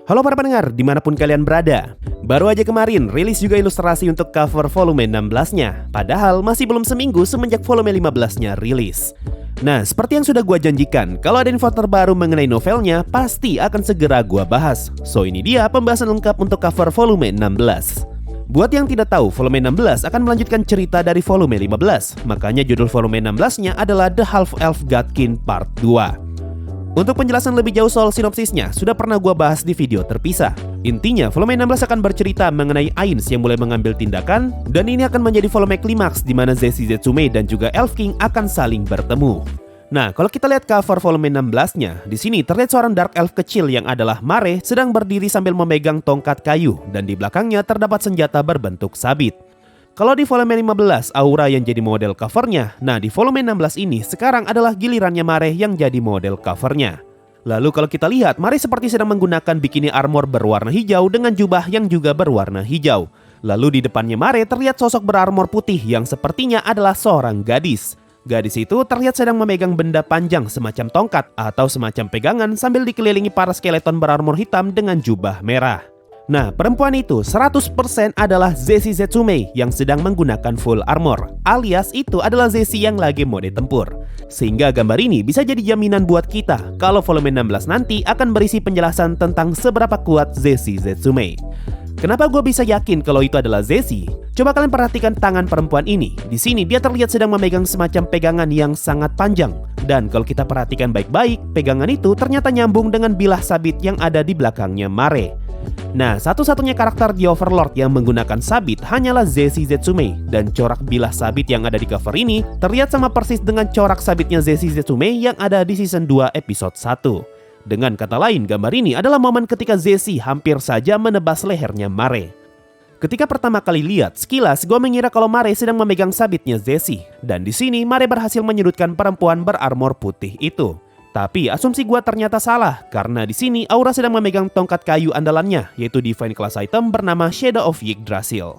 Halo para pendengar, dimanapun kalian berada. Baru aja kemarin rilis juga ilustrasi untuk cover volume 16-nya. Padahal masih belum seminggu semenjak volume 15-nya rilis. Nah, seperti yang sudah gua janjikan, kalau ada info terbaru mengenai novelnya, pasti akan segera gua bahas. So ini dia pembahasan lengkap untuk cover volume 16. Buat yang tidak tahu, volume 16 akan melanjutkan cerita dari volume 15. Makanya judul volume 16-nya adalah The Half-Elf Godkin Part 2. Untuk penjelasan lebih jauh soal sinopsisnya, sudah pernah gua bahas di video terpisah. Intinya, volume 16 akan bercerita mengenai Ainz yang mulai mengambil tindakan, dan ini akan menjadi volume klimaks di mana Zesi Zetsume dan juga Elf King akan saling bertemu. Nah, kalau kita lihat cover volume 16-nya, di sini terlihat seorang Dark Elf kecil yang adalah Mare sedang berdiri sambil memegang tongkat kayu, dan di belakangnya terdapat senjata berbentuk sabit. Kalau di volume 15 Aura yang jadi model covernya, nah di volume 16 ini sekarang adalah gilirannya Mare yang jadi model covernya. Lalu kalau kita lihat, Mare seperti sedang menggunakan bikini armor berwarna hijau dengan jubah yang juga berwarna hijau. Lalu di depannya Mare terlihat sosok berarmor putih yang sepertinya adalah seorang gadis. Gadis itu terlihat sedang memegang benda panjang semacam tongkat atau semacam pegangan sambil dikelilingi para skeleton berarmor hitam dengan jubah merah. Nah, perempuan itu 100% adalah Zesi Zetsume yang sedang menggunakan full armor, alias itu adalah Zesi yang lagi mode tempur. Sehingga gambar ini bisa jadi jaminan buat kita kalau volume 16 nanti akan berisi penjelasan tentang seberapa kuat Zesi Zetsume. Kenapa gue bisa yakin kalau itu adalah Zesi? Coba kalian perhatikan tangan perempuan ini. Di sini dia terlihat sedang memegang semacam pegangan yang sangat panjang. Dan kalau kita perhatikan baik-baik, pegangan itu ternyata nyambung dengan bilah sabit yang ada di belakangnya Mare. Nah, satu-satunya karakter di Overlord yang menggunakan sabit hanyalah Zesi Zetsume, dan corak bilah sabit yang ada di cover ini terlihat sama persis dengan corak sabitnya Zesi Zetsume yang ada di season 2 episode 1. Dengan kata lain, gambar ini adalah momen ketika Zesi hampir saja menebas lehernya Mare. Ketika pertama kali lihat, sekilas gue mengira kalau Mare sedang memegang sabitnya Zesi, dan di sini Mare berhasil menyudutkan perempuan berarmor putih itu. Tapi asumsi gua ternyata salah, karena di sini Aura sedang memegang tongkat kayu andalannya, yaitu Divine Class item bernama Shadow of Yggdrasil.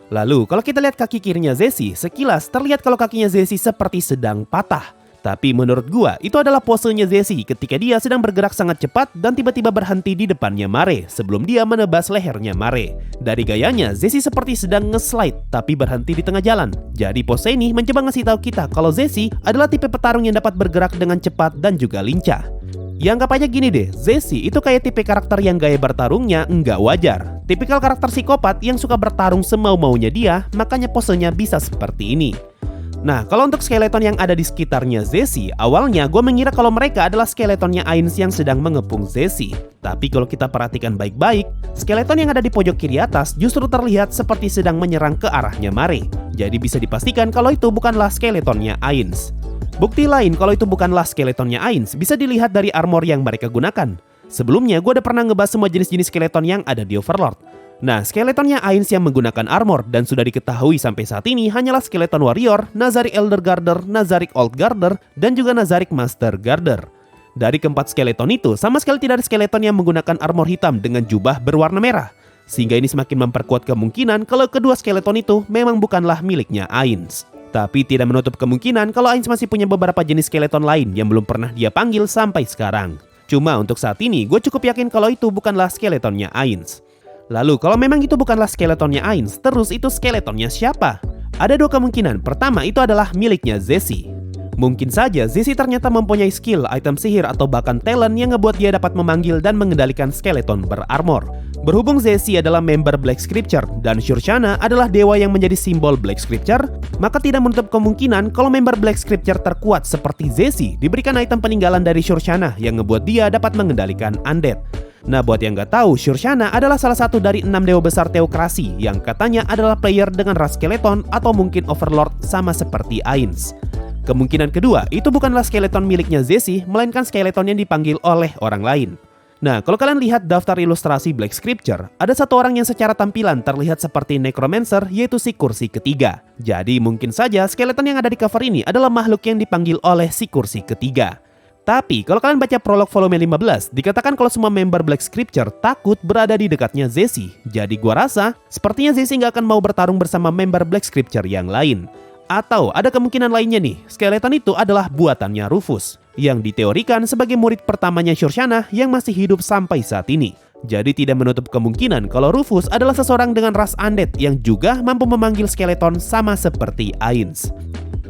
Lalu kalau kita lihat kaki kirinya Zesi, sekilas terlihat kalau kakinya Zesi seperti sedang patah. Tapi menurut gua itu adalah posenya Zesi ketika dia sedang bergerak sangat cepat dan tiba-tiba berhenti di depannya Mare sebelum dia menebas lehernya Mare. Dari gayanya, Zesi seperti sedang nge-slide tapi berhenti di tengah jalan. Jadi pose ini mencoba ngasih tahu kita kalau Zesi adalah tipe petarung yang dapat bergerak dengan cepat dan juga lincah. Ya anggap aja gini deh, Zesi itu kayak tipe karakter yang gaya bertarungnya nggak wajar. Tipikal karakter psikopat yang suka bertarung semau-maunya dia, makanya posenya bisa seperti ini. Nah, kalau untuk skeleton yang ada di sekitarnya Zesi, awalnya gue mengira kalau mereka adalah skeletonnya Ainz yang sedang mengepung Zesi. Tapi kalau kita perhatikan baik-baik, skeleton yang ada di pojok kiri atas justru terlihat seperti sedang menyerang ke arahnya Mare. Jadi bisa dipastikan kalau itu bukanlah skeletonnya Ainz. Bukti lain kalau itu bukanlah skeletonnya Ainz bisa dilihat dari armor yang mereka gunakan. Sebelumnya gue udah pernah ngebahas semua jenis-jenis skeleton yang ada di Overlord. Nah, skeletonnya Ainz yang menggunakan armor dan sudah diketahui sampai saat ini hanyalah skeleton warrior, Nazarick Elder Garder, Nazarick Old Garder, dan juga Nazarick Master Garder. Dari keempat skeleton itu, sama sekali tidak ada skeleton yang menggunakan armor hitam dengan jubah berwarna merah. Sehingga ini semakin memperkuat kemungkinan kalau kedua skeleton itu memang bukanlah miliknya Ainz. Tapi tidak menutup kemungkinan kalau Ainz masih punya beberapa jenis skeleton lain yang belum pernah dia panggil sampai sekarang. Cuma untuk saat ini, gue cukup yakin kalau itu bukanlah skeletonnya Ainz. Lalu kalau memang itu bukanlah skeletonnya Ainz, terus itu skeletonnya siapa? Ada dua kemungkinan. Pertama, itu adalah miliknya Zesi. Mungkin saja Zesi ternyata mempunyai skill, item sihir, atau bahkan talent yang ngebuat dia dapat memanggil dan mengendalikan skeleton berarmor. Berhubung Zesi adalah member Black Scripture dan Shurshana adalah dewa yang menjadi simbol Black Scripture, maka tidak menutup kemungkinan kalau member Black Scripture terkuat seperti Zesi diberikan item peninggalan dari Shurshana yang ngebuat dia dapat mengendalikan undead. Nah, buat yang nggak tahu, Shurshana adalah salah satu dari 6 dewa besar teokrasi yang katanya adalah player dengan ras skeleton atau mungkin overlord sama seperti Ainz. Kemungkinan kedua, itu bukanlah skeleton miliknya Zesi, melainkan skeleton yang dipanggil oleh orang lain. Nah, kalau kalian lihat daftar ilustrasi Black Scripture, ada satu orang yang secara tampilan terlihat seperti Necromancer, yaitu si kursi ketiga. Jadi mungkin saja skeleton yang ada di cover ini adalah makhluk yang dipanggil oleh si kursi ketiga. Tapi kalau kalian baca prolog volume 15, dikatakan kalau semua member Black Scripture takut berada di dekatnya Zesi. Jadi gua rasa, sepertinya Zesi nggak akan mau bertarung bersama member Black Scripture yang lain. Atau ada kemungkinan lainnya nih, skeleton itu adalah buatannya Rufus, yang diteorikan sebagai murid pertamanya Shurshana yang masih hidup sampai saat ini. Jadi tidak menutup kemungkinan kalau Rufus adalah seseorang dengan ras undead yang juga mampu memanggil skeleton sama seperti Ainz.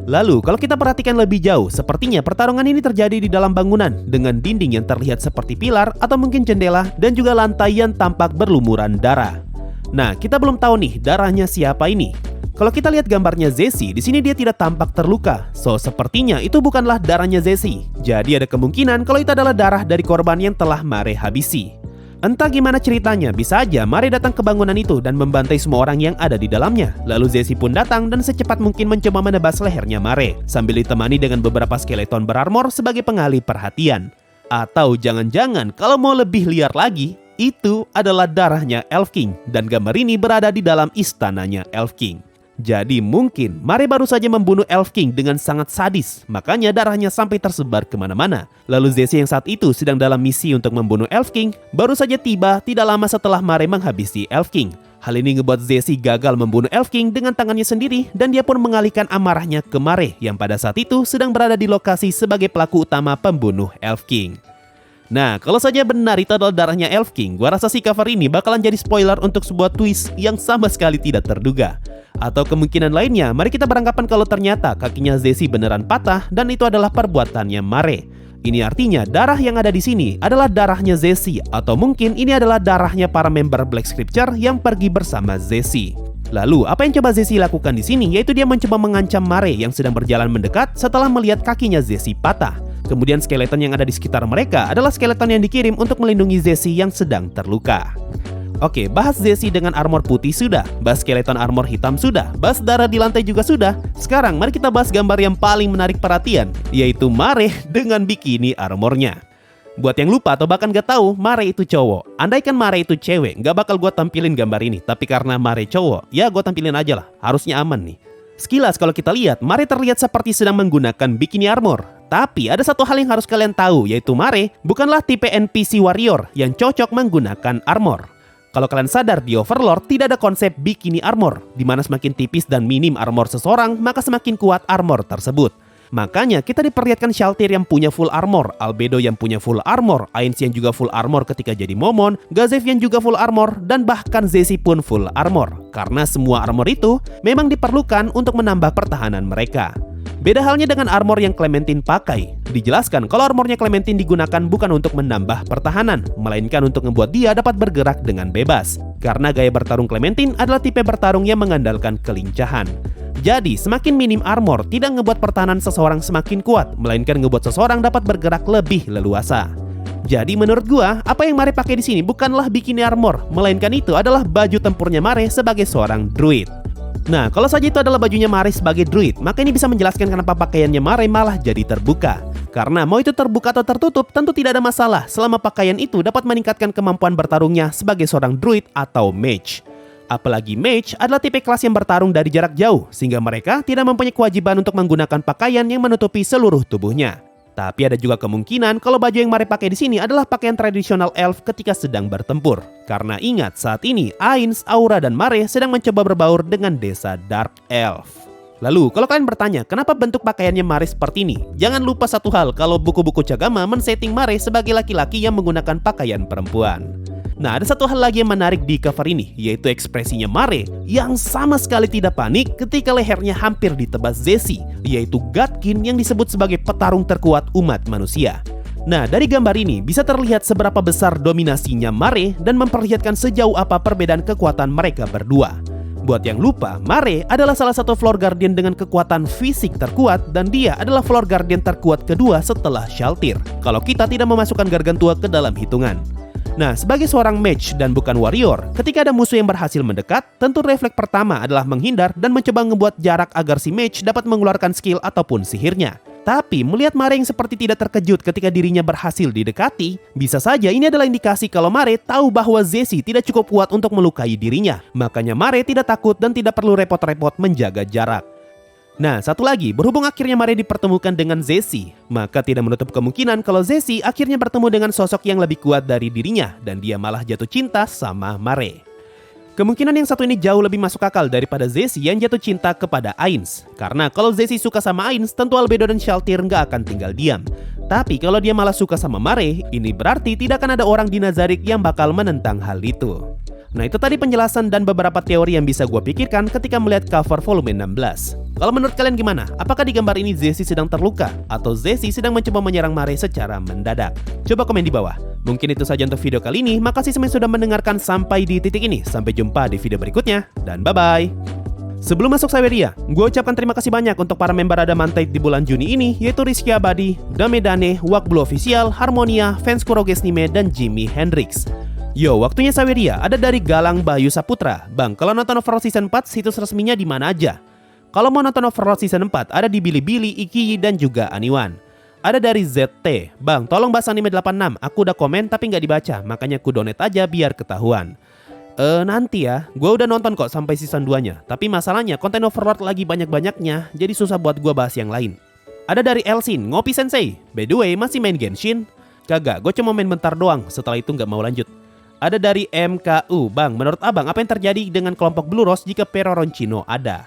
Lalu, kalau kita perhatikan lebih jauh, sepertinya pertarungan ini terjadi di dalam bangunan dengan dinding yang terlihat seperti pilar atau mungkin jendela dan juga lantai yang tampak berlumuran darah. Nah, kita belum tahu nih darahnya siapa ini. Kalau kita lihat gambarnya Zesi, di sini dia tidak tampak terluka. So, sepertinya itu bukanlah darahnya Zesi. Jadi ada kemungkinan kalau itu adalah darah dari korban yang telah Mare habisi. Entah gimana ceritanya, bisa aja Mare datang ke bangunan itu dan membantai semua orang yang ada di dalamnya. Lalu Zesi pun datang dan secepat mungkin mencoba menebas lehernya Mare, sambil ditemani dengan beberapa skeleton berarmor sebagai pengalih perhatian. Atau jangan-jangan kalau mau lebih liar lagi, itu adalah darahnya Elf King dan gambar ini berada di dalam istananya Elf King. Jadi mungkin Mare baru saja membunuh Elf King dengan sangat sadis, makanya darahnya sampai tersebar kemana-mana. Lalu Zesi yang saat itu sedang dalam misi untuk membunuh Elf King baru saja tiba tidak lama setelah Mare menghabisi Elf King. Hal ini ngebuat Zesi gagal membunuh Elf King dengan tangannya sendiri dan dia pun mengalihkan amarahnya ke Mare yang pada saat itu sedang berada di lokasi sebagai pelaku utama pembunuh Elf King. Nah, kalau saja benar itu adalah darahnya Elf King, gua rasa si cover ini bakalan jadi spoiler untuk sebuah twist yang sama sekali tidak terduga. Atau kemungkinan lainnya, mari kita beranggapan kalau ternyata kakinya Zesi beneran patah dan itu adalah perbuatannya Mare. Ini artinya darah yang ada di sini adalah darahnya Zesi, atau mungkin ini adalah darahnya para member Black Scripture yang pergi bersama Zesi. Lalu, apa yang coba Zesi lakukan di sini yaitu dia mencoba mengancam Mare yang sedang berjalan mendekat setelah melihat kakinya Zesi patah. Kemudian skeleton yang ada di sekitar mereka adalah skeleton yang dikirim untuk melindungi Zesi yang sedang terluka. Oke, bahas Zesi dengan armor putih sudah, bahas skeleton armor hitam sudah, bahas darah di lantai juga sudah. Sekarang mari kita bahas gambar yang paling menarik perhatian, yaitu Mare dengan bikini armornya. Buat yang lupa atau bahkan gak tahu, Mare itu cowok. Andaikan Mare itu cewek, gak bakal gue tampilin gambar ini. Tapi karena Mare cowok, ya gue tampilin aja lah, harusnya aman nih. Sekilas kalau kita lihat, Mare terlihat seperti sedang menggunakan bikini armor. Tapi ada satu hal yang harus kalian tahu, yaitu Mare bukanlah tipe NPC warrior yang cocok menggunakan armor. Kalau kalian sadar, di Overlord tidak ada konsep bikini armor, di mana semakin tipis dan minim armor seseorang, maka semakin kuat armor tersebut. Makanya kita diperlihatkan Shaltir yang punya full armor, Albedo yang punya full armor, Ainz yang juga full armor ketika jadi Momon, Gazef yang juga full armor, dan bahkan Zesi pun full armor. Karena semua armor itu memang diperlukan untuk menambah pertahanan mereka. Beda halnya dengan armor yang Clementine pakai. Dijelaskan kalau armornya Clementine digunakan bukan untuk menambah pertahanan, melainkan untuk membuat dia dapat bergerak dengan bebas. Karena gaya bertarung Clementine adalah tipe bertarung yang mengandalkan kelincahan. Jadi, semakin minim armor tidak ngebuat pertahanan seseorang semakin kuat, melainkan ngebuat seseorang dapat bergerak lebih leluasa. Jadi menurut gua, apa yang Mare pakai di sini bukanlah bikini armor, melainkan itu adalah baju tempurnya Mare sebagai seorang druid. Nah, kalau saja itu adalah bajunya Mare sebagai druid, maka ini bisa menjelaskan kenapa pakaiannya Mare malah jadi terbuka. Karena mau itu terbuka atau tertutup, tentu tidak ada masalah selama pakaian itu dapat meningkatkan kemampuan bertarungnya sebagai seorang druid atau mage. Apalagi mage adalah tipe kelas yang bertarung dari jarak jauh, sehingga mereka tidak mempunyai kewajiban untuk menggunakan pakaian yang menutupi seluruh tubuhnya. Tapi ada juga kemungkinan kalau baju yang Mare pakai di sini adalah pakaian tradisional elf ketika sedang bertempur. Karena ingat, saat ini Ainz, Aura, dan Mare sedang mencoba berbaur dengan desa Dark Elf. Lalu, kalau kalian bertanya, kenapa bentuk pakaiannya Mare seperti ini? Jangan lupa satu hal, kalau buku-buku Cagama men-setting Mare sebagai laki-laki yang menggunakan pakaian perempuan. Nah, ada satu hal lagi yang menarik di cover ini, yaitu ekspresinya Mare yang sama sekali tidak panik ketika lehernya hampir ditebas Zesi, yaitu Godkin yang disebut sebagai petarung terkuat umat manusia. Nah, dari gambar ini bisa terlihat seberapa besar dominasinya Mare dan memperlihatkan sejauh apa perbedaan kekuatan mereka berdua. Buat yang lupa, Mare adalah salah satu Floor Guardian dengan kekuatan fisik terkuat dan dia adalah Floor Guardian terkuat kedua setelah Shaltir, kalau kita tidak memasukkan Gargantua ke dalam hitungan. Nah, sebagai seorang mage dan bukan warrior, ketika ada musuh yang berhasil mendekat, tentu refleks pertama adalah menghindar dan mencoba membuat jarak agar si mage dapat mengeluarkan skill ataupun sihirnya. Tapi, melihat Mare yang seperti tidak terkejut ketika dirinya berhasil didekati, bisa saja ini adalah indikasi kalau Mare tahu bahwa Zesi tidak cukup kuat untuk melukai dirinya. Makanya Mare tidak takut dan tidak perlu repot-repot menjaga jarak. Nah, satu lagi, berhubung akhirnya Mare dipertemukan dengan Zesi, maka tidak menutup kemungkinan kalau Zesi akhirnya bertemu dengan sosok yang lebih kuat dari dirinya dan dia malah jatuh cinta sama Mare. Kemungkinan yang satu ini jauh lebih masuk akal daripada Zesi yang jatuh cinta kepada Ainz. Karena kalau Zesi suka sama Ainz, tentu Albedo dan Shaltir nggak akan tinggal diam. Tapi kalau dia malah suka sama Mare, ini berarti tidak akan ada orang di Nazarik yang bakal menentang hal itu. Nah itu tadi penjelasan dan beberapa teori yang bisa gue pikirkan ketika melihat cover volume 16. Kalau menurut kalian gimana? Apakah di gambar ini Zesi sedang terluka? Atau Zesi sedang mencoba menyerang Mare secara mendadak? Coba komen di bawah. Mungkin itu saja untuk video kali ini. Makasih semuanya sudah mendengarkan sampai di titik ini. Sampai jumpa di video berikutnya. Dan bye-bye. Sebelum masuk Saweria, gue ucapkan terima kasih banyak untuk para member Adamantite di bulan Juni ini, yaitu Rizky Abadi, Damedane, Wakblo Official, Harmonia, Fans Kuroges Nime, dan Jimi Hendrix. Yo, waktunya Saweria ada dari Galang Bayu Saputra. Bang, kalau nonton Overlord Season 4, situs resminya di mana aja? Kalau mau nonton Overlord Season 4, ada di Bilibili, Ikiyi, dan juga Aniwan. Ada dari ZT. Bang, tolong bahas anime 86. Aku udah komen tapi nggak dibaca, makanya ku donate aja biar ketahuan. Nanti ya, gue udah nonton kok sampai season 2-nya. Tapi masalahnya konten Overlord lagi banyak-banyaknya, jadi susah buat gue bahas yang lain. Ada dari Elsin, Ngopi Sensei. By the way, masih main Genshin? Kagak, gue cuma main bentar doang, setelah itu nggak mau lanjut. Ada dari MKU, Bang, menurut abang apa yang terjadi dengan kelompok Blue Rose jika Peroroncino ada?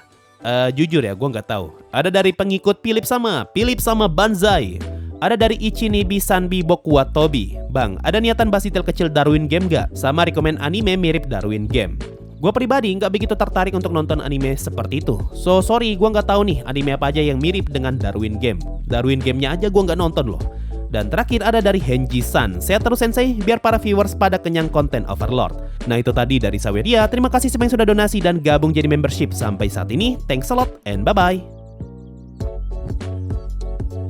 Jujur ya, gue nggak tahu. Ada dari pengikut Philip sama Banzai. Ada dari Ichinibi Sanbi Bokuwatobi. Bang, ada niatan bahas detail kecil Darwin Game gak? Sama rekomen anime mirip Darwin Game. Gue pribadi nggak begitu tertarik untuk nonton anime seperti itu. So sorry, gue nggak tahu nih anime apa aja yang mirip dengan Darwin Game. Darwin Game-nya aja gue nggak nonton loh. Dan terakhir ada dari Henji-san. Sehat terus Sensei, biar para viewers pada kenyang konten Overlord. Nah itu tadi dari Saweria. Terima kasih semua yang sudah donasi dan gabung jadi membership sampai saat ini. Thanks a lot and bye-bye.